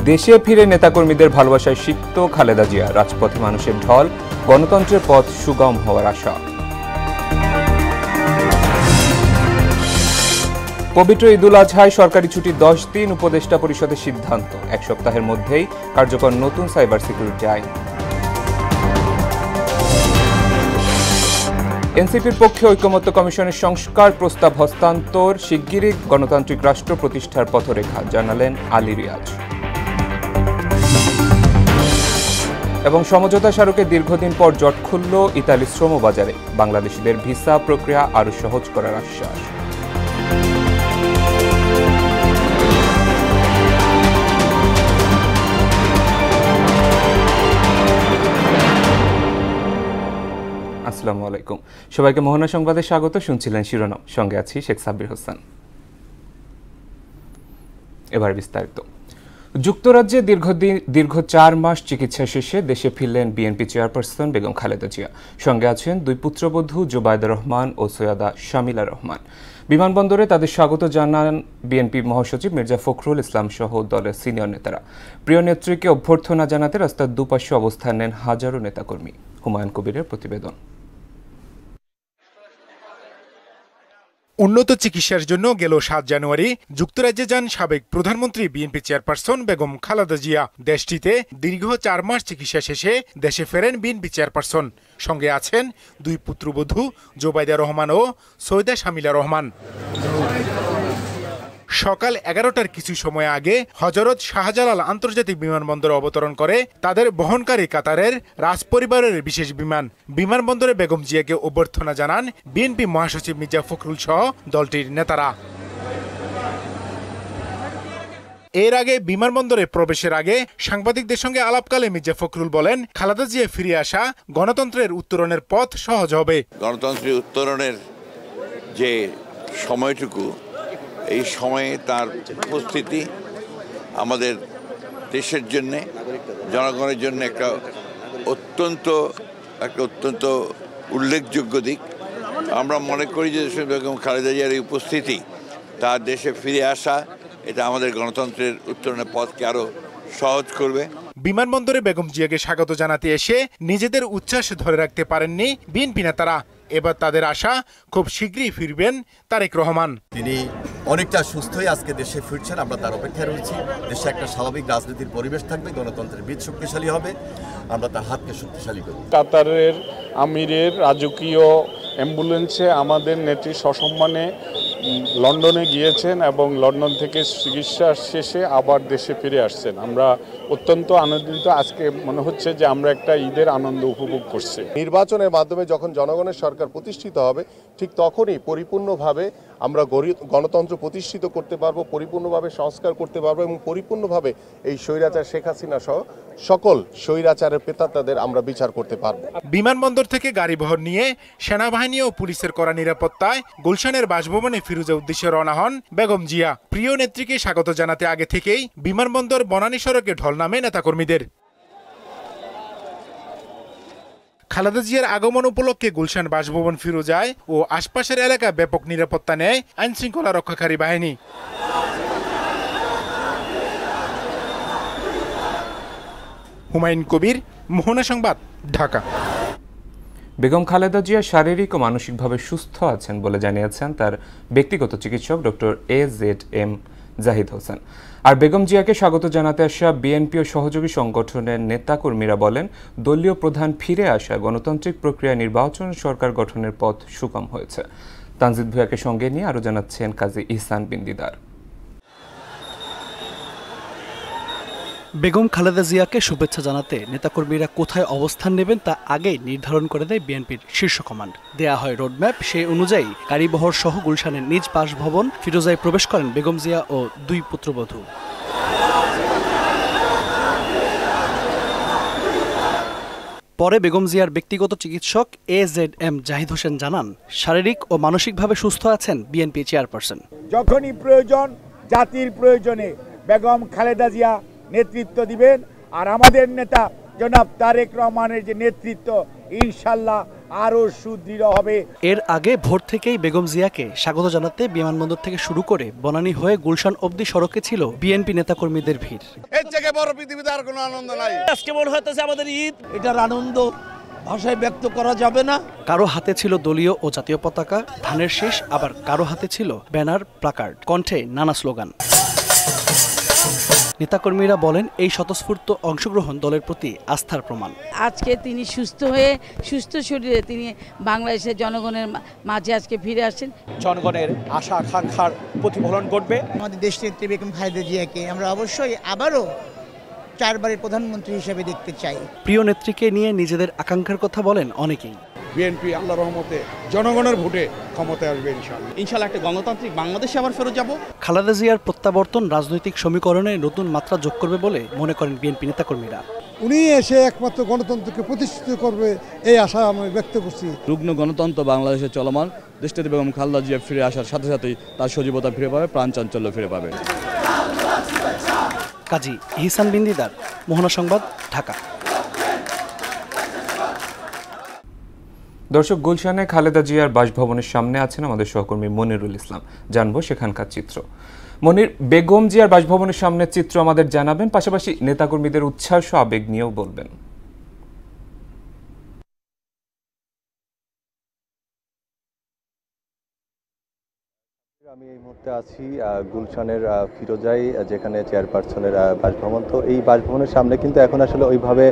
দেশে ফিরে নেতাকর্মীদের ভালোবাসায় সিক্ত খালেদা জিয়া, রাজপথে মানুষের ঢল, গণতন্ত্রের পথ সুগম হওয়ার আশা। পবিত্র ঈদুল আজহায় সরকারি ছুটি 10 দিন, উপদেষ্টা পরিষদের সিদ্ধান্ত। 1 সপ্তাহের মধ্যেই কার্যকর নতুন সাইবার সিকিউরিটি আইন। এনসিপির পক্ষে ঐকমত্য কমিশনের সংস্কার প্রস্তাব হস্তান্তর, শিগগিরই গণতান্ত্রিক রাষ্ট্র প্রতিষ্ঠার পথরেখা জানালেন আলী রিয়াজ। এবং সমঝোতা স্মারকে দীর্ঘদিন পর জট খুলল ইতালির শ্রমবাজারে, বাংলাদেশিদের ভিসা প্রক্রিয়া আরও সহজ করার আশ্বাস। আসসালামু আলাইকুম, সবাইকে মোহনা সংবাদে স্বাগত। শুনছিলেন শিরোনাম, সঙ্গে আছি শেখ সাব্বির হোসেন। এবার বিস্তারিত। যুক্তরাজ্যে দীর্ঘ 4 মাস চিকিৎসা শেষে দেশে ফিরলেন বিএনপি চেয়ারপারসন বেগম খালেদা জিয়া। সঙ্গে আছেন 2 পুত্রবধূ জোবায়দা রহমান ও সৈয়দা শামিলা রহমান। বিমানবন্দরে তাদের স্বাগত জানান বিএনপি মহাসচিব মির্জা ফখরুল ইসলাম সহ দলের সিনিয়র নেতারা। প্রিয় নেত্রীকে অভ্যর্থনা জানাতে রাস্তার দুপাশে অবস্থান নেন হাজারো নেতাকর্মী। হুমায়ুন কবিরের প্রতিবেদন। উন্নত চিকিৎসার জন্য গেল 7 জানুয়ারি যুক্তরাজ্যে যান সাবেক প্রধানমন্ত্রী বিএনপি চেয়ারপারসন বেগম খালেদা জিয়া। দেশটিতে দীর্ঘ 4 মাস চিকিৎসা শেষে দেশে ফেরেন বিএনপি চেয়ারপারসন। সঙ্গে আছেন 2 পুত্রবধূ জোবায়দা রহমান ও সৈয়দা শামিলা রহমান। সকাল 11টার কিছু সময় আগে হযরত শাহজালাল আন্তর্জাতিক বিমানবন্দরে অবতরণ করে তাদের বহনকারী কাতারের রাজপরিবারের বিশেষ বিমান। বিমানবন্দরে বেগম জিয়াকে অভ্যর্থনা জানান বিএনপি মহাসচিব মির্জা ফখরুল সহ দলটির নেতারা। এর আগে বিমানবন্দরে প্রবেশের আগে সাংবাদিকদের সঙ্গে আলাপকালে মির্জা ফখরুল বলেন, খালেদা জিয়া ফিরে আসা গণতন্ত্রের উত্তরণের পথ সহজ হবে। গণতন্ত্রের উত্তরণের যে সময়টুকু, এই সময়ে তার উপস্থিতি আমাদের দেশের জন্যে, জনগণের জন্য একটা অত্যন্ত উল্লেখযোগ্য দিক। আমরা মনে করি যে বেগম খালেদা জিয়ার এই উপস্থিতি, তার দেশে ফিরে আসা, এটা আমাদের গণতন্ত্রের উত্তরণের পথকে আরও সহজ করবে। বিমানবন্দরে বেগম জিয়াকে স্বাগত জানাতে এসে নিজেদের উচ্ছ্বাস ধরে রাখতে পারেননি বিএনপি নেতারা। এবার তাদের আশা খুব শীঘ্রই ফিরবেন তারেক রহমান। তিনি অনেকটা সুস্থই আজকে দেশে ফিরছেন, আমরা তার অপেক্ষায় রয়েছি। দেশে একটা স্বাভাবিক রাজনীতির পরিবেশ থাকবে, গণতন্ত্রের বীজ শক্তিশালী হবে, আমরা তার হাতকে শক্তিশালী করব। কাতারের আমিরের রাজকীয় অ্যাম্বুলেন্সে আমাদের নেত্রী সসম্মানে লন্ডনে গিয়েছেন এবং লন্ডন থেকে চিকিৎসা শেষে আবার দেশে ফিরে আসছেন। আমরা অত্যন্ত আনন্দিত। আজকে মনে হচ্ছে যে আমরা একটা ঈদের আনন্দ উপভোগ করছি। নির্বাচনের মাধ্যমে যখন জনগণের সরকার প্রতিষ্ঠিত হবে, ঠিক তখনই পরিপূর্ণভাবে আমরা গণতন্ত্র প্রতিষ্ঠিত করতে পারবো, পরিপূর্ণভাবে সংস্কার করতে পারবো এবং পরিপূর্ণভাবে এই স্বৈরাচার শেখ হাসিনা সহ সকল স্বৈরাচারের প্রেতাত্মাদের আমরা বিচার করতে পারবো। বিমানবন্দর থেকে গাড়িবহর নিয়ে সেনাবাহিনী ও পুলিশের কড়া নিরাপত্তায় গুলশানের বাসভবনে ফিরোজের উদ্দেশ্যে রওনা হন বেগম জিয়া। প্রিয় নেত্রীকে স্বাগত জানাতে আগে থেকেই বিমানবন্দর বনানী সড়কে ঢল নামে নেতাকর্মীদের। খালেদা জিয়ার আগমন উপলক্ষে গুলশান বাসভবন ফিরোজায় ও আশপাশের এলাকায় ব্যাপক নিরাপত্তা নেয় আইনশৃঙ্খলা রক্ষাকারী বাহিনী। হুমায়ুন কবির, মোহনা সংবাদ, ঢাকা। বেগম খালেদা জিয়া শারীরিক ও মানসিকভাবে সুস্থ আছেন বলে জানিয়েছেন তার ব্যক্তিগত চিকিৎসক ডক্টর AZM জাহিদ হোসেন। আর বেগম জিয়াকে স্বাগত জানাতে আসা বিএনপি ও সহযোগী সংগঠনের নেতাকর্মীরা বলেন, দলীয় প্রধান ফিরে আসা গণতান্ত্রিক প্রক্রিয়া নির্বাচন সরকার গঠনের পথ সুগম হয়েছে। তানজিদ ভুঁইয়াকে সঙ্গে নিয়ে আরও জানাচ্ছেন কাজী ইহসান বিন্দিদার। বেগম খালেদা জিয়াকে শুভেচ্ছা জানাতে নেতাকর্মীরা কোথায় অবস্থান নেবেন তা আগেই নির্ধারণ করে দেয় বিএনপির শীর্ষ কমান্ড। দেয়া হয় রোডম্যাপ, সেই অনুযায়ী গাড়িবহর সহ গুলশানের নিজ বাসভবন ফিরোজায় প্রবেশ করেন বেগম জিয়া ও 2 পুত্রবধূ। পরে বেগম জিয়ার ব্যক্তিগত চিকিৎসক AZM জাহিদ হোসেন জানান, শারীরিক ও মানসিকভাবে সুস্থ আছেন বিএনপি চেয়ারপারসন। যখনই প্রয়োজন, জাতির প্রয়োজনে বেগম খালেদা জিয়া নেতৃত্ব দিবেন। আর আমাদের নেতা জনাব তারেক রহমানের যে নেতৃত্ব ইনশাল্লাহ আরো সুদৃঢ় হবে। এর আগে ভোর থেকেই বেগম জিয়াকে স্বাগত জানাতে বিমানবন্দর থেকে শুরু করে বনানী হয়ে গুলশান অবধি সড়কে ছিল বিএনপি নেতাকর্মীদের ভিড়। এর থেকে বড় পৃথিবীতে আর কোনো আনন্দ নাই। আজকে মনে হইতেছে আমাদের ঈদ, এটার আনন্দ ভাষায় ব্যক্ত করা যাবে না। কারো হাতে ছিল দলীয় ও জাতীয় পতাকা, ধানের শীষ, আবার কারো হাতে ছিল ব্যানার, প্লাকার্ড, কণ্ঠে নানা স্লোগান। নেতাকর্মীরা বলেন এই স্বতঃস্ফূর্ত অংশগ্রহণ দলের প্রতি আস্থার প্রমাণ। আজকে তিনি সুস্থ হয়ে সুস্থ শরীরে তিনি বাংলাদেশের জনগণের মাঝে আজকে ফিরে আসছেন। জনগণের আশা আকাঙ্ক্ষার প্রতিফলন ঘটবে। আমাদের দেশনেত্রী বেগম খালেদা জিয়াকে আমরা অবশ্যই আবারও 4 বারের প্রধানমন্ত্রী হিসেবে দেখতে চাই। প্রিয় নেত্রীকে নিয়ে নিজেদের আকাঙ্ক্ষার কথা বলেন অনেকেই। বিএনপি আল্লাহর রহমতে জনগণের ভোটে ক্ষমতায় আসবে ইনশাআল্লাহ। ইনশাআল্লাহ একটা গণতান্ত্রিক বাংলাদেশে আবার ফেরত যাব। খালেদা জিয়ার প্রত্যাবর্তন রাজনৈতিক সমীকরণে নতুন মাত্রা যোগ করবে বলে মনে করেন বিএনপি নেতাকর্মীরা। উনি এসে একমাত্র গণতন্ত্রকে প্রতিষ্ঠিত করবে এই আশা আমি ব্যক্ত করছি। রুগ্ন গণতন্ত্র বাংলাদেশে চলমান, দেশটিতে বেগম খালেদা জিয়া ফিরে আসার সাথে সাথেই তার সজীবতা ফিরে পাবে, প্রাণ চাঞ্চল্য ফিরে পাবে। কাজী ইহসান বিন্দিদার, মোহনা সংবাদ, ঢাকা। দর্শক, গুলশানে খালেদা জিয়ার বাসভবনের সামনে আছেন আমাদের সহকর্মী মনিরুল ইসলাম। জানবো সেখানকার চিত্র। মনির, বেগম জিয়ার বাসভবনের সামনের চিত্র আমাদের জানাবেন, পাশাপাশি নেতাকর্মীদের উচ্ছ্বাস ও আবেগ নিয়েও বলবেন। আমি এই মুহূর্তে আছি গুলশানের ফিরোজাই, যেখানে চেয়ারপারসনের বাসভবন। তো এই বাসভবনের সামনে কিন্তু এখন আসলে ওইভাবে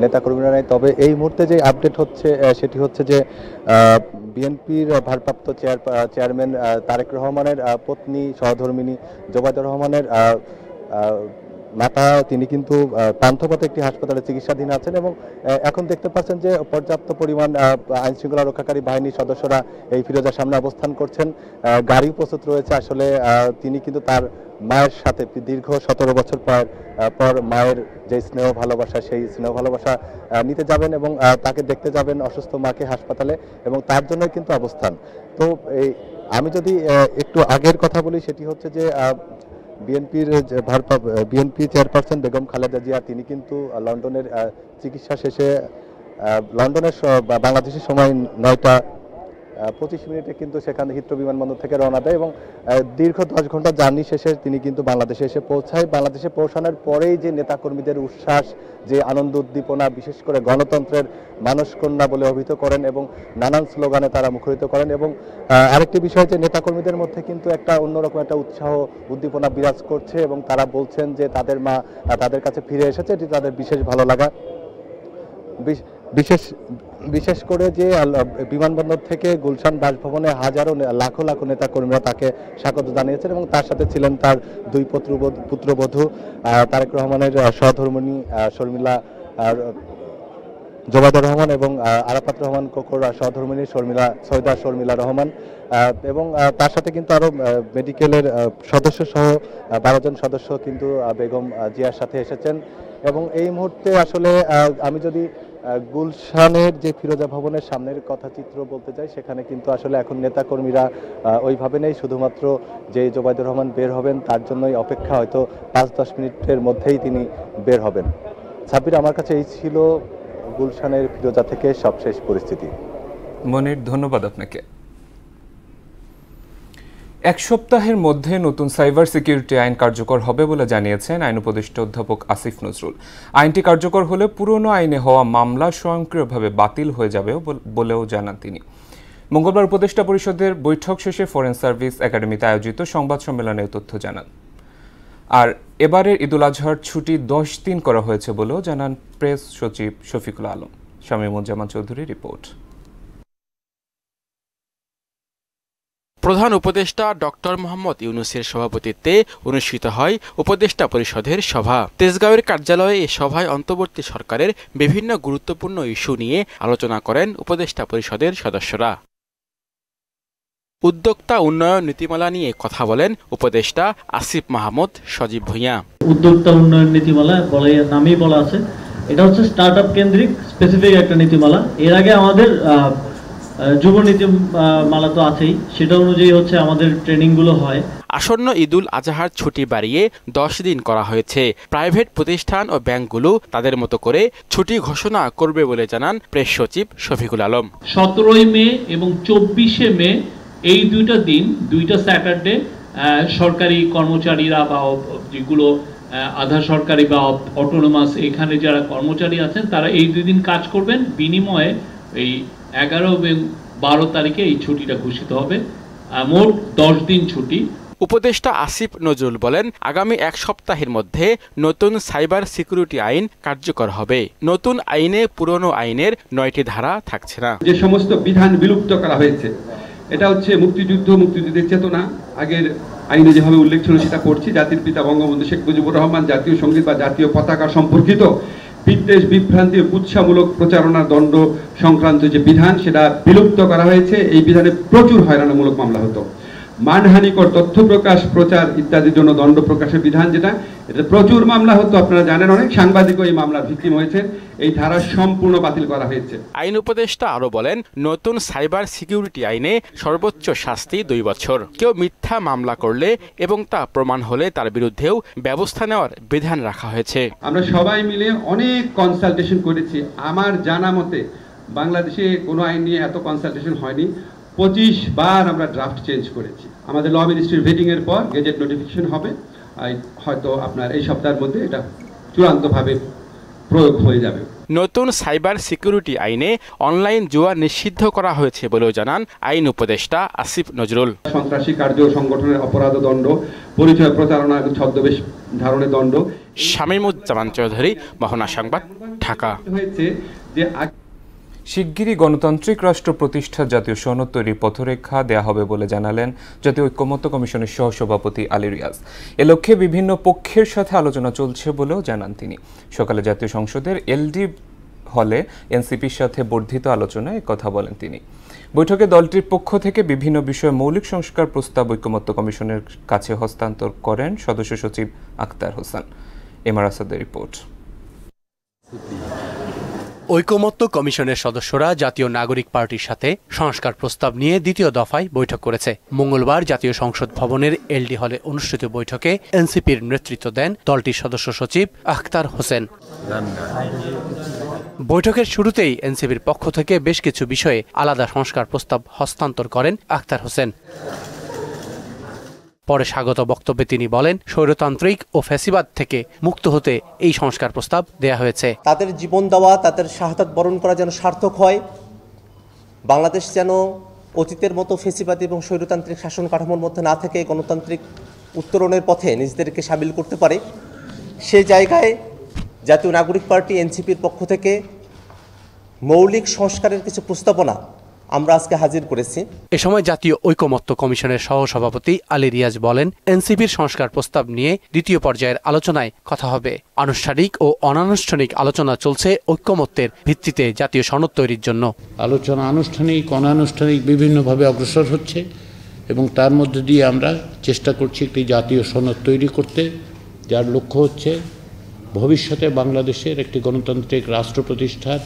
নেতাকর্মীরা নেই। তবে এই মুহূর্তে যে আপডেট হচ্ছে সেটি হচ্ছে যে বিএনপির ভারপ্রাপ্ত চেয়ারম্যান তারেক রহমানের পত্নী সহধর্মিণী জোবাইদুর রহমানের মাতা, তিনি কিন্তু পান্থপথে একটি হাসপাতালে চিকিৎসাধীন আছেন এবং এখন দেখতে পাচ্ছেন যে পর্যাপ্ত পরিমাণ আইন শৃঙ্খলা রক্ষাকারী বাহিনীর সদস্যরা এই ফিরোজার সামনে অবস্থান করছেন। গাড়ি প্রস্তুত রয়েছে। আসলে তিনি কিন্তু তার মায়ের সাথে দীর্ঘ 17 বছর পর মায়ের যে স্নেহ ভালোবাসা, সেই স্নেহ ভালোবাসা নিতে যাবেন এবং তাকে দেখতে যাবেন অসুস্থ মাকে হাসপাতালে, এবং তার জন্যই কিন্তু অবস্থান। তো আমি যদি একটু আগের কথা বলি, সেটি হচ্ছে যে বিএনপি চেয়ারপারসন বেগম খালেদা জিয়া তিনি কিন্তু লন্ডনের চিকিৎসা শেষে লন্ডনের বাংলাদেশের সময় 9:25 কিন্তু সেখানে হিথ্রো বিমানবন্দর থেকে রওনা দেয় এবং দীর্ঘ 10 ঘন্টা জার্নি শেষে তিনি কিন্তু বাংলাদেশে এসে পৌঁছায়। বাংলাদেশে পৌঁছানোর পরেই যে নেতাকর্মীদের উচ্ছ্বাস, যে আনন্দ উদ্দীপনা, বিশেষ করে গণতন্ত্রের মানসকন্যা বলে অভিহিত করেন এবং নানান স্লোগানে তারা মুখরিত করেন। এবং আরেকটি বিষয় যে নেতাকর্মীদের মধ্যে কিন্তু একটা অন্যরকম একটা উৎসাহ উদ্দীপনা বিরাজ করছে এবং তারা বলছেন যে তাদের মা তাদের কাছে ফিরে এসেছে, এটি তাদের বিশেষ ভালো লাগা। বিশেষ করে যে বিমানবন্দর থেকে গুলশান বাসভবনে হাজারো লাখো লাখো নেতা কর্মীরা তাকে স্বাগত জানিয়েছেন এবং তার সাথে ছিলেন তার 2 পুত্রবধূ তারেক রহমানের সহধর্মিণী শর্মিলা জোবাইদুর রহমান এবং আরাফাত রহমান কোকর সহধর্মিণী সৈয়দা শর্মিলা রহমান, এবং তার সাথে কিন্তু আরো মেডিকেলের সদস্য সহ 12 জন সদস্য কিন্তু বেগম জিয়ার সাথে এসেছেন। এবং এই মুহূর্তে আসলে আমি যদি গুলশানের যে ফিরোজা ভবনের সামনের কথা চিত্র বলতে চাই, সেখানে কিন্তু আসলে এখন নেতাকর্মীরা ওইভাবে নেই, শুধুমাত্র যে জোবাইদুর রহমান বের হবেন তার জন্যই অপেক্ষা, হয়তো 5-10 মিনিটের মধ্যেই তিনি বের হবেন। সাব্বির, আমার কাছে এই ছিল গুলশানের ফিরোজা থেকে সবশেষ পরিস্থিতি। মনির, ধন্যবাদ আপনাকে। 1 সপ্তাহের মধ্যে নতুন সাইবার সিকিউরিটি আইন কার্যকর হবে বলে জানিয়েছেন আইন উপদেষ্টা অধ্যাপক আসিফ নজরুল। আইনটি কার্যকর হলে পুরনো আইনে হওয়া মামলা স্বয়ংক্রিয়ভাবে বাতিল হয়ে যাবে বলেও জানান তিনি। মঙ্গলবার উপদেষ্টা পরিষদের বৈঠক শেষে ফরেন সার্ভিস একাডেমিতে আয়োজিত সংবাদ সম্মেলনে এই তথ্য জানান। আর এবারের ঈদুল আজহার ছুটি 10 দিন করা হয়েছে বলেও জানান প্রেস সচিব শফিকুল আলম। শামীমুজ্জামান চৌধুরীর রিপোর্ট। প্রধান উপদেষ্টা ডক্টর মোহাম্মদ ইউনূসের সভাপতিত্বে অনুষ্ঠিত হয় উপদেষ্টা পরিষদের সভা। তেজগাঁওয়ের কার্যালয়ে এ সভায় অন্তর্বর্তী সরকারের বিভিন্ন গুরুত্বপূর্ণ ইস্যু নিয়ে আলোচনা করেন উপদেষ্টা পরিষদের সদস্যরা। উদ্যোক্তা উন্নয়ন নীতিমালা নিয়ে কথা বলেন উপদেষ্টা আসিফ মাহমুদ সজীব ভূঁইয়া। উদ্যোক্তা উন্নয়ন নীতিমালা নামেই বলা আছে, এটা হচ্ছে স্টার্টআপ কেন্দ্রিক স্পেসিফিক একটা নীতিমালা। এর আগে আমাদের যুব নীতিমালা তো আছেই, সেটা অনুযায়ী হচ্ছে আমাদের ট্রেনিংগুলো হয়। আসন্ন ঈদুল আজহার ছুটি বাড়িয়ে 10 দিন করা হয়েছে। প্রাইভেট প্রতিষ্ঠান ও ব্যাংকগুলো তাদের মতো করে ছুটি ঘোষণা করবে বলে জানান প্রেস সচিব শফিকুল আলম। 17 মে এবং 24 মে এই দুইটা দিন, দুইটা স্যাটারডে সরকারি কর্মচারীরা বা যেগুলো আধা সরকারি বা অটোনোমাস এখানে যারা কর্মচারী আছেন তারা এই 2 দিন কাজ করবেন। বিনিময়ে এই 11 এবং 12 তারিখে এই ছুটিটা ঘোষিত হবে। মোট 10 দিন ছুটি। উপদেষ্টা আসিফ নজরুল বলেন, আগামী 1 সপ্তাহের মধ্যে নতুন সাইবার সিকিউরিটি আইন কার্যকর হবে। নতুন আইনে পুরনো আইনের 9টি ধারা থাকছে না। যে সমস্ত বিধান বিলুপ্ত করা হয়েছে, এটা হচ্ছে মুক্তিযুদ্ধের চেতনা। আগের আইনে যেভাবে উল্লেখ ছিল সেটা পড়ছি। জাতির পিতা বঙ্গবন্ধু শেখ মুজিবুর রহমান জাতীয় সঙ্গীত বা জাতীয় পতাকা সম্পর্কিত বিদ্বেষ বিভ্রান্তি কুৎসামূলক প্রচারণার দণ্ড সংক্রান্ত যে বিধান, সেটা বিলুপ্ত করা হয়েছে। এই বিধানে প্রচুর হয়রানিমূলক মামলা হতো। মানহানিকর তথ্য প্রকাশ, প্রচার ইত্যাদির জন্য দণ্ড প্রকাশের বিধান, এটা প্রচুর মামলা হতো। আপনারা জানেন, অনেক সাংবাদিকও এই মামলার ভিকটিম হয়েছেন। এই ধারা সম্পূর্ণ বাতিল করা হয়েছে। আইন উপদেষ্টা আরো বলেন, নতুন সাইবার সিকিউরিটি আইনে সর্বোচ্চ শাস্তি 2 বছর। কেউ মিথ্যা মামলা করলে এবং তা প্রমাণ হলে তার বিরুদ্ধেও ব্যবস্থা নেওয়ার বিধান রাখা হয়েছে। আমরা সবাই মিলে অনেক কনসালটেশন করেছি। আমার জানা মতে বাংলাদেশে কোনো আইন নিয়ে এত কনসালটেশন হয়নি। 25 বার আমরা ড্রাফট চেঞ্জ করেছি। আমাদের ল মিনিস্ট্রির ভেটিং এর পর গেজেট নোটিফিকেশন হবে। হয়তো আপনার এই সপ্তাহের মধ্যে এটা চূড়ান্তভাবে প্রয়োগ হয়ে যাবে। নতুন সাইবার সিকিউরিটি আইনে অনলাইন জুয়া নিষিদ্ধ করা হয়েছে বলেও জানান আইন উপদেষ্টা আসিফ নজরুল। সন্ত্রাসী কার্য সংগঠনের অপরাধ দণ্ড, পরিচয় প্রতারণা ছদ্মবেশ ধারণের দণ্ড। শামীমুজ্জামান চৌধুরী, মোহনা সংবাদ, ঢাকা। হয়েছে যে শিগগিরই গণতান্ত্রিক রাষ্ট্র প্রতিষ্ঠার জাতীয় সনদ তৈরির পথরেখা দেয়া হবে বলে জানালেন জাতীয় ঐক্যমত্য কমিশনের সহসভাপতি আলী রিয়াজ। এ লক্ষ্যে বিভিন্ন পক্ষের সাথে আলোচনা চলছে বলেও জানান তিনি। সকালে জাতীয় সংসদের এলডি হলে এনসিপির সাথে বর্ধিত আলোচনায় কথা বলেন তিনি। বৈঠকে দলটির পক্ষ থেকে বিভিন্ন বিষয়ে মৌলিক সংস্কার প্রস্তাব ঐক্যমত্য কমিশনের কাছে হস্তান্তর করেন সদস্য সচিব আখতার হোসেন। এমআর আসাদের রিপোর্ট। ঐকমত্য কমিশনের সদস্যরা জাতীয় নাগরিক পার্টির সাথে সংস্কার প্রস্তাব নিয়ে দ্বিতীয় দফায় বৈঠক করেছে। মঙ্গলবার জাতীয় সংসদ ভবনের এলডি হলে অনুষ্ঠিত বৈঠকে এনসিপির নেতৃত্ব দেন দলটির সদস্য সচিব আখতার হোসেন। বৈঠকের শুরুতেই এনসিপির পক্ষ থেকে বেশ কিছু বিষয়ে আলাদা সংস্কার প্রস্তাব হস্তান্তর করেন আখতার হোসেন। পরে স্বাগত বক্তব্যে তিনি বলেন, স্বৈরতান্ত্রিক ও ফ্যাসিবাদ থেকে মুক্ত হতে এই সংস্কার প্রস্তাব দেয়া হয়েছে। তাদের জীবন দেওয়া, তাদের শাহাদাত বরণ করা যেন সার্থক হয়। বাংলাদেশ যেন অতীতের মতো ফ্যাসিবাদ এবং স্বৈরতান্ত্রিক শাসন কাঠামোর মধ্যে না থেকে গণতান্ত্রিক উত্তরণের পথে নিজেদেরকে সামিল করতে পারে। সেই জায়গায় জাতীয় নাগরিক পার্টি এনসিপির পক্ষ থেকে মৌলিক সংস্কারের কিছু প্রস্তাবনা আমরা আজকে হাজির করেছি। এ সময় জাতীয় ঐকমত্য কমিশনের সহসভাপতি আলী রিয়াজ বলেন, এনসিপির সংস্কার প্রস্তাব নিয়ে দ্বিতীয় পর্যায়ের আলোচনায় কথা হবে। আনুষ্ঠানিক ও অনানুষ্ঠানিক আলোচনা চলছে ঐকমত্যের ভিত্তিতে জাতীয় সনদ তৈরির জন্য। আলোচনা আনুষ্ঠানিক অনানুষ্ঠানিক বিভিন্নভাবে অগ্রসর হচ্ছে এবং তার মধ্যে দিয়ে আমরা চেষ্টা করছি একটি জাতীয় সনদ তৈরি করতে, যার লক্ষ্য হচ্ছে ভবিষ্যতে বাংলাদেশের একটি গণতান্ত্রিক রাষ্ট্র প্রতিষ্ঠার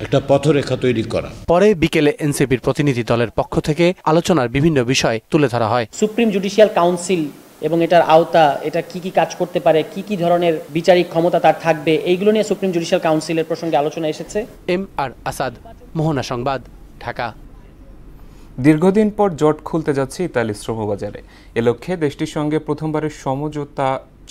একটা পথরেখা তৈরি করা। পরে বিকেলে এনসিপির প্রতিনিধি দলের পক্ষ থেকে আলোচনার বিভিন্ন বিষয় তুলে ধরা হয়। সুপ্রিম জুডিশিয়াল কাউন্সিল এবং এটার আওতা, এটা কি কি কাজ করতে পারে, কি কি ধরনের বিচারিক ক্ষমতা তার থাকবে, এইগুলো নিয়ে সুপ্রিম জুডিশিয়াল কাউন্সিলের প্রসঙ্গে আলোচনা এসেছে। এমআর আসাদ, মোহনা সংবাদ, ঢাকা। দীর্ঘদিন পর জট খুলতে যাচ্ছে ইতালির শ্রমবাজারে। এ লক্ষ্যে দেশটির সঙ্গে প্রথমবারের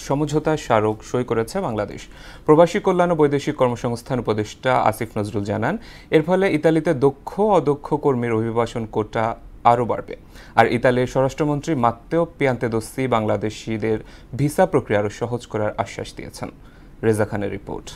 সমঝোতা স্মারক সই করেছে বাংলাদেশ। প্রবাসী কল্যাণ ও বৈদেশিক কর্মসংস্থান উপদেষ্টা আসিফ নজরুল জানান, এর ফলে ইতালিতে দক্ষ অদক্ষ কর্মীর অভিবাসন কোটা আরও বাড়বে। আর ইতালির স্বরাষ্ট্রমন্ত্রী মাত্তেও পিয়ান্তেদোসি বাংলাদেশিদের ভিসা প্রক্রিয়া আরও সহজ করার আশ্বাস দিয়েছেন। রেজা খানের রিপোর্ট।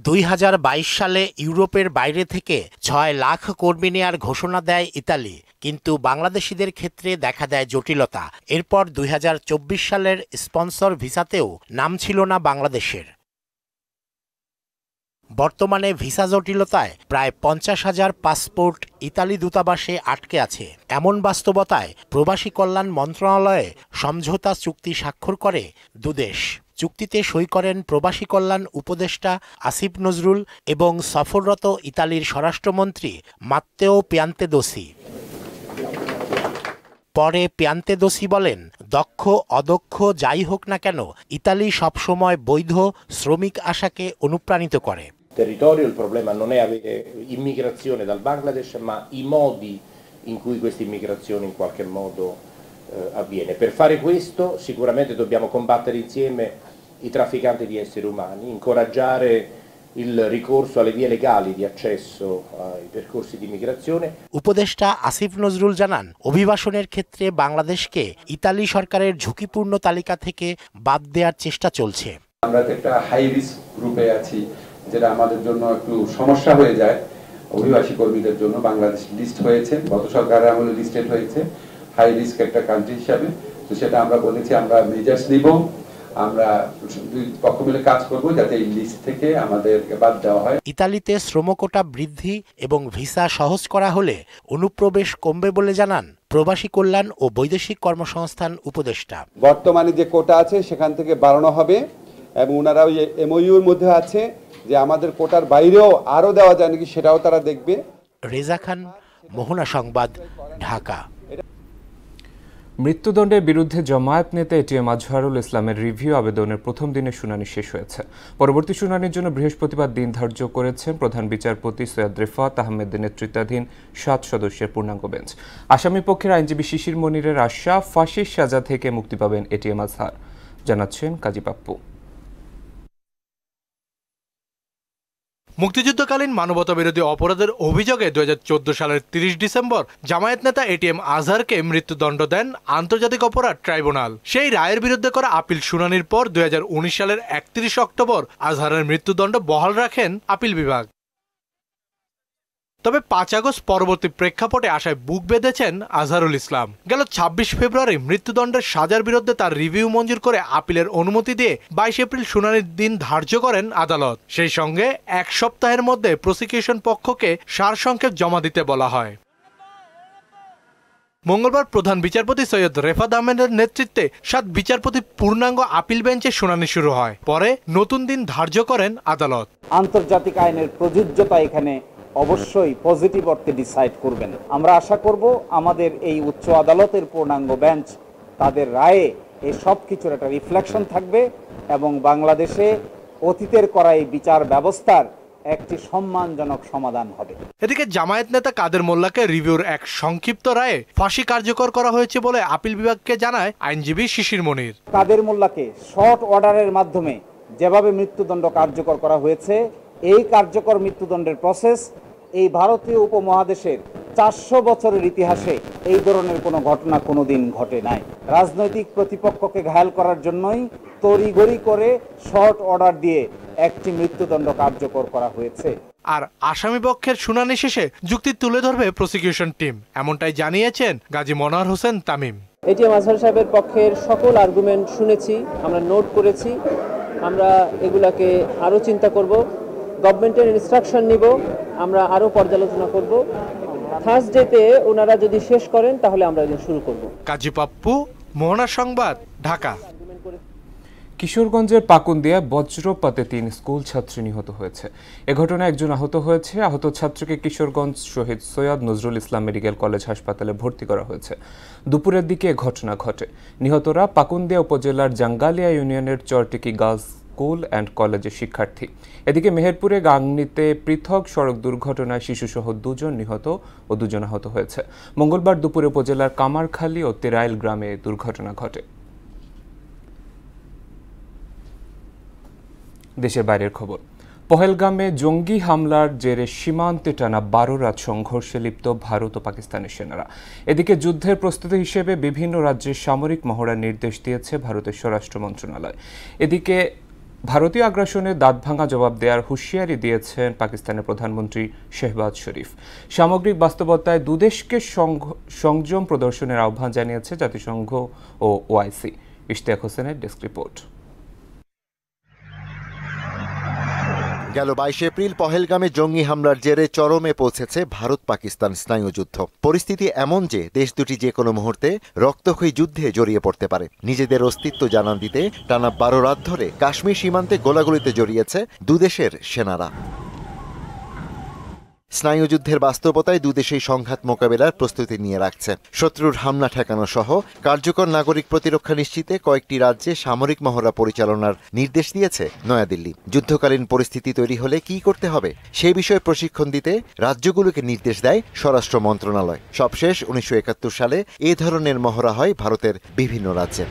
2022 সালে ইউরোপের বাইরে থেকে 6 লাখ কর্মী নেয়ার ঘোষণা দেয় ইতালি, কিন্তু বাংলাদেশিদের ক্ষেত্রে দেখা দেয় জটিলতা। এরপর 2024 সালের স্পন্সর ভিসাতেও নাম ছিল না বাংলাদেশের। বর্তমানে ভিসা জটিলতায় প্রায় 50,000 পাসপোর্ট ইতালি দূতাবাসে আটকে আছে। এমন বাস্তবতায় প্রবাসী কল্যাণ মন্ত্রণালয়ে সমঝোতা চুক্তি স্বাক্ষর করে দুদেশ। চুক্তিতে সই করেন প্রবাসী কল্যাণ উপদেষ্টা আসিফ নজরুল এবং সফররত ইতালির স্বরাষ্ট্রমন্ত্রী মাত্তেও পিয়ান্তেদোসি। পরে পিয়ান্তেদোসি বলেন, দক্ষ অদক্ষ যাই হোক না কেন ইতালি সবসময় বৈধ শ্রমিক আশাকে অনুপ্রাণিত করে। Territorio il problema non è avere immigrazione dal Bangladesh, ma i modi in cui questa immigrazione in qualche modo avviene. Per fare questo sicuramente dobbiamo combattere insieme i trafficanti di esseri umani, incoraggiare il ricorso alle vie legali di accesso ai percorsi di immigrazione. উপদেষ্টা আসিফ নজরুল জানান, অভিবাসনের ক্ষেত্রে বাংলাদেশকে Italy সরকারের ঝুঁকিপূর্ণ তালিকা থেকে বাদ দেওয়ার চেষ্টা চলছে। আমরা একটা হাই রিস্ক গ্রুপে আছি, যেটা আমাদের জন্য একটু সমস্যা হয়ে যায়। অভিবাসী কর্মীদের জন্য বাংলাদেশ লিস্ট হয়েছে, গত সরকারের আমলে লিস্টেড হয়েছে হাই রিস্ক একটা কান্ট্রি হিসাবে। তো সেটা আমরা বলেছি আমরা মেজার্স নিব, আমরা দুই পক্ষ মিলে কাজ করব যাতে এই লিস্ট থেকে আমাদেরকে বাদ দেওয়া হয়। ইতালিতে শ্রমকোটা বৃদ্ধি এবং ভিসা সহজ করা হলে অনুপ্রবেশ কমবে বলে জানান প্রবাসী কল্যাণ ও বৈদেশিক কর্মসংস্থান উপদেষ্টা। বর্তমানে যে কোটা আছে সেখান থেকে বাড়ানো হবে এবং ওনারা ওই এমওইউর মধ্যে আছে যে আমাদের কোটার বাইরেও আরও দেওয়া যায় নাকি সেটাও তারা দেখবে। রেজা খান, মোহনা সংবাদ, ঢাকা। মৃত্যুদণ্ডের বিরুদ্ধে জামায়াত নেতা এটিএম আজহারুল ইসলামের রিভিউ আবেদনের প্রথম দিনের শুনানি শেষ হয়েছে। পরবর্তী শুনানির জন্য বৃহস্পতিবার দিন ধার্য করেছেন প্রধান বিচারপতি সৈয়দ রেফাত আহমেদের নেতৃত্বাধীন 7 সদস্যের পূর্ণাঙ্গ বেঞ্চ। আসামি পক্ষের আইনজীবী শিশির মনিরের আশা, ফাঁসির সাজা থেকে মুক্তি পাবেন এটিএম আজহার। জানাচ্ছেন কাজী পাপ্পু। মুক্তিযুদ্ধকালীন মানবতাবিরোধী অপরাধের অভিযোগে 2014 সালের 30 ডিসেম্বর জামায়াত নেতা এটিএম আজহারকে মৃত্যুদণ্ড দেন আন্তর্জাতিক অপরাধ ট্রাইব্যুনাল। সেই রায়ের বিরুদ্ধে করা আপিল শুনানির পর 2019 সালের 31 অক্টোবর আজহারের মৃত্যুদণ্ড বহাল রাখেন আপিল বিভাগ। তবে 5 আগস্ট পরবর্তী প্রেক্ষাপটে আশায় বুক বেঁধেছেন আজহারুল ইসলাম। গেল 26 ফেব্রুয়ারি মৃত্যুদণ্ডের সাজার বিরুদ্ধে তার রিভিউ মঞ্জুর করে আপিলের অনুমতি দিয়ে 22 এপ্রিল শুনানির দিন ধার্য করেন আদালত। সেই সঙ্গে 1 সপ্তাহের মধ্যে প্রসিকিউশন পক্ষকে সারসংক্ষেপ জমা দিতে বলা হয়। মঙ্গলবার প্রধান বিচারপতি সৈয়দ রেফাত আহমেদের নেতৃত্বে 7 বিচারপতি পূর্ণাঙ্গ আপিল বেঞ্চে শুনানি শুরু হয়। পরে নতুন দিন ধার্য করেন আদালত। আন্তর্জাতিক আইনের প্রযোজ্যতা এখানে অবশ্যই পজিটিভ অর্থে ডিসাইড করবেন। আমরা আশা করব আমাদের এই উচ্চ আদালতের পূর্ণাঙ্গ বেঞ্চ তাদের রায়ে এই সব কিছুর একটা রিফ্লেকশন থাকবে এবং বাংলাদেশে অতীতের করা এই বিচার ব্যবস্থার একটি সম্মানজনক সমাধান হবে। এদিকে জামায়াত নেতা কাদের মোল্লাকে রিভিউর এক সংক্ষিপ্ত রায়ে ফাঁসি কার্যকর করা হয়েছে বলে আপিল বিভাগকে জানায় আইনজীবী শিশির মনির। কাদের মোল্লাকে শর্ট অর্ডারের মাধ্যমে যেভাবে মৃত্যুদণ্ড কার্যকর করা হয়েছে, এই কার্যকর মৃত্যুদণ্ডের প্রসেস এই ভারতীয় উপমহাদেশের 400 বছরের ইতিহাসে এই ধরনের কোনো ঘটনা কোনোদিন ঘটে নাই। রাজনৈতিক প্রতিপক্ষকে ঘায়াল করার জন্যই তড়িঘড়ি করে শর্ট অর্ডার দিয়ে একটি মৃত্যুদণ্ড কার্যকর করা হয়েছে। আর আসামি পক্ষের শুনানি শেষে যুক্তি তুলে ধরবে প্রসিকিউশন টিম, এমনটাই জানিয়েছেন গাজী মনোয়ার হোসেন তামিম। এটিএম আজহার সাহেবের পক্ষের সকল আর্গুমেন্ট শুনেছি, আমরা নোট করেছি, আমরা এগুলাকে আরও চিন্তা করব, গভর্নমেন্টের ইনস্ট্রাকশন নিব, আমরা আরও পর্যালোচনা করব। থার্সডেতে ওনারা যদি শেষ করেন তাহলে আমরা এদিন শুরু করব। কাজী পাপ্পু, মোহনা সংবাদ, ঢাকা। কিশোরগঞ্জের পাকুন্দিয়ায় বজ্রপাতে 3 স্কুল ছাত্রী নিহত হয়েছে। এ ঘটনায় একজন আহত হয়েছে। আহত ছাত্রকে কিশোরগঞ্জ শহীদ সৈয়দ নজরুল ইসলাম মেডিকেল কলেজ হাসপাতালে ভর্তি করা হয়েছে। দুপুরের দিকে ঘটনা ঘটে। নিহতরা পাকুন্দিয়া উপজেলার জাঙ্গালিয়া ইউনিয়নের চরটিকি গার্লস স্কুল অ্যান্ড কলেজের শিক্ষার্থী। এদিকে মেহেরপুরে গাংনীতে পৃথক সড়ক দুর্ঘটনায় শিশুসহ 2 জন নিহত ও 2 জন আহত হয়েছে। মঙ্গলবার দুপুরে উপজেলার কামারখালী ও তেরাইল গ্রামে দুর্ঘটনা ঘটে। দেশের বাইরের খবর। পহেলগামে জঙ্গি হামলার জেরে সীমান্তে টানা 12 রাত সংঘর্ষে লিপ্ত ভারত ও পাকিস্তানের সেনারা। এদিকে যুদ্ধের প্রস্তুতি হিসেবে বিভিন্ন রাজ্যের সামরিক মহড়ার নির্দেশ দিয়েছে ভারতের স্বরাষ্ট্র মন্ত্রণালয়। এদিকে ভারতীয় আগ্রাসনের দাঁতভাঙা জবাব দেওয়ার হুঁশিয়ারি দিয়েছেন পাকিস্তানের প্রধানমন্ত্রী শেহবাজ শরীফ। সামগ্রিক বাস্তবতায় দুদেশকে সংযম প্রদর্শনের আহ্বান জানিয়েছে জাতিসংঘ ও ওআইসি। ইশতিয়াক হোসেনের ডেস্ক রিপোর্ট। গেল 22 এপ্রিল পহেলগামে জঙ্গি হামলার জেরে চরমে পৌঁছেছে ভারত পাকিস্তান স্নায়ুযুদ্ধ। পরিস্থিতি এমন যে দেশ দুটি যে কোনো মুহূর্তে রক্তক্ষয়ী যুদ্ধে জড়িয়ে পড়তে পারে। নিজেদের অস্তিত্ব জানান দিতে টানা 12 রাত ধরে কাশ্মীর সীমান্তে গোলাগুলিতে জড়িয়েছে দুদেশের সেনারা। স্নায়ুযুদ্ধের বাস্তবতায় দুদেশেই সংঘাত মোকাবেলার প্রস্তুতি নিয়ে রাখছে। শত্রুর হামলা ঠেকানো সহ কার্যকর নাগরিক প্রতিরক্ষা নিশ্চিতে কয়েকটি রাজ্যে সামরিক মহড়া পরিচালনার নির্দেশ দিয়েছে নয়াদিল্লি। যুদ্ধকালীন পরিস্থিতি তৈরি হলে কি করতে হবে সেই বিষয়ে প্রশিক্ষণ দিতে রাজ্যগুলোকে নির্দেশ দেয় স্বরাষ্ট্র মন্ত্রণালয়। সবশেষ 1971 সালে এ ধরনের মহড়া হয় ভারতের বিভিন্ন রাজ্যে।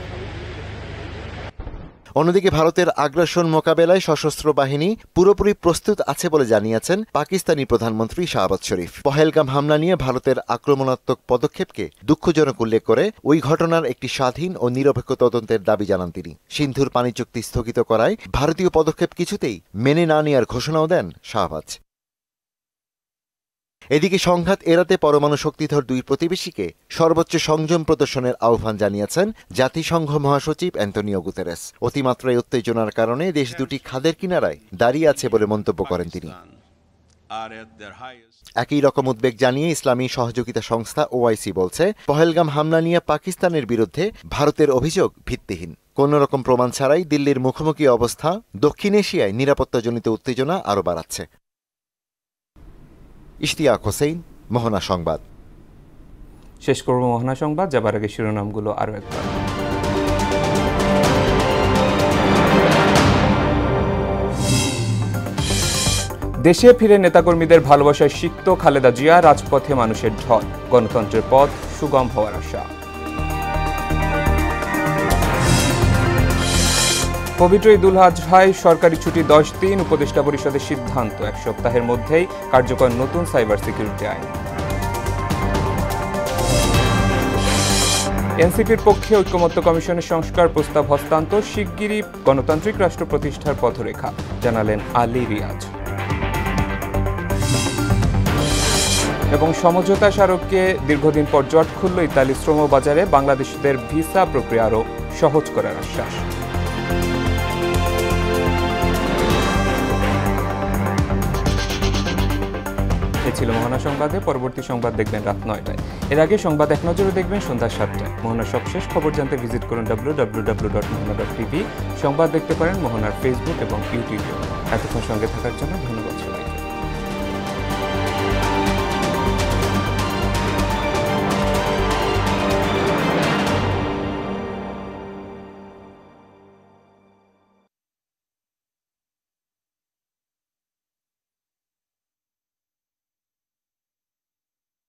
অন্যদিকে ভারতের আগ্রাসন মোকাবেলায় সশস্ত্র বাহিনী পুরোপুরি প্রস্তুত আছে বলে জানিয়েছেন পাকিস্তানি প্রধানমন্ত্রী শাহবাজ শরীফ। পহেলগাম হামলা নিয়ে ভারতের আক্রমণাত্মক পদক্ষেপকে দুঃখজনক উল্লেখ করে ওই ঘটনার একটি স্বাধীন ও নিরপেক্ষ তদন্তের দাবি জানান তিনি। সিন্ধুর পানি চুক্তি স্থগিত করায় ভারতীয় পদক্ষেপ কিছুতেই মেনে না নেওয়ার ঘোষণাও দেন শাহবাজ। এদিকে সংঘাত এড়াতে পরমাণু শক্তিধর দুই প্রতিবেশীকে সর্বোচ্চ সংযম প্রদর্শনের আহ্বান জানিয়েছেন জাতিসংঘ মহাসচিব অ্যান্টনিও গুতেরেস। অতিমাত্রায় উত্তেজনার কারণে দেশ দুটি খাদের কিনারায় দাঁড়িয়ে আছে বলে মন্তব্য করেন তিনি। একই রকম উদ্বেগ জানিয়ে ইসলামী সহযোগিতা সংস্থা ওআইসি বলছে, পহেলগাম হামলা নিয়ে পাকিস্তানের বিরুদ্ধে ভারতের অভিযোগ ভিত্তিহীন। কোন রকম প্রমাণ ছাড়াই দিল্লির মুখোমুখি অবস্থা দক্ষিণ এশিয়ায় নিরাপত্তাজনিত উত্তেজনা আরও বাড়াচ্ছে। ইশতিয়াক হোসেন, মোহনা সংবাদ। শেষ করব মোহনা সংবাদ, যাবার আগে শিরোনামগুলো আরও একবার। দেশে ফিরে নেতাকর্মীদের ভালোবাসায় সিক্ত খালেদা জিয়া, রাজপথে মানুষের ঢল, গণতন্ত্রের পথ সুগম হওয়ার আশা। পবিত্র ঈদুল আজহায় সরকারি ছুটি 10 দিন, উপদেষ্টা পরিষদের সিদ্ধান্ত 1 সপ্তাহের মধ্যেই কার্যকর নতুন সাইবার সিকিউরিটি আইন। এনসিপির পক্ষে ঐক্যমত্য কমিশনের সংস্কার প্রস্তাব হস্তান্তর, শিগগিরই গণতান্ত্রিক রাষ্ট্র প্রতিষ্ঠার পথরেখা, জানালেন আলী রিয়াজ। এবং সমঝোতা স্মারককে দীর্ঘদিন পর জট খুলল ইতালি শ্রম বাজারে, বাংলাদেশিদের ভিসা প্রক্রিয়া আরও সহজ করার আশ্বাস। এ ছিল মোহনা সংবাদে। পরবর্তী সংবাদ দেখবেন রাত 9টায়। এর আগে সংবাদ এক নজরে দেখবেন সন্ধ্যা 7টায়। মোহনার সবশেষ খবর জানতে ভিজিট করুন www.mohana.tv। সংবাদ দেখতে পারেন মোহনার ফেসবুক এবং ইউটিউবে। এতক্ষণ সঙ্গে থাকার জন্য ধন্যবাদ।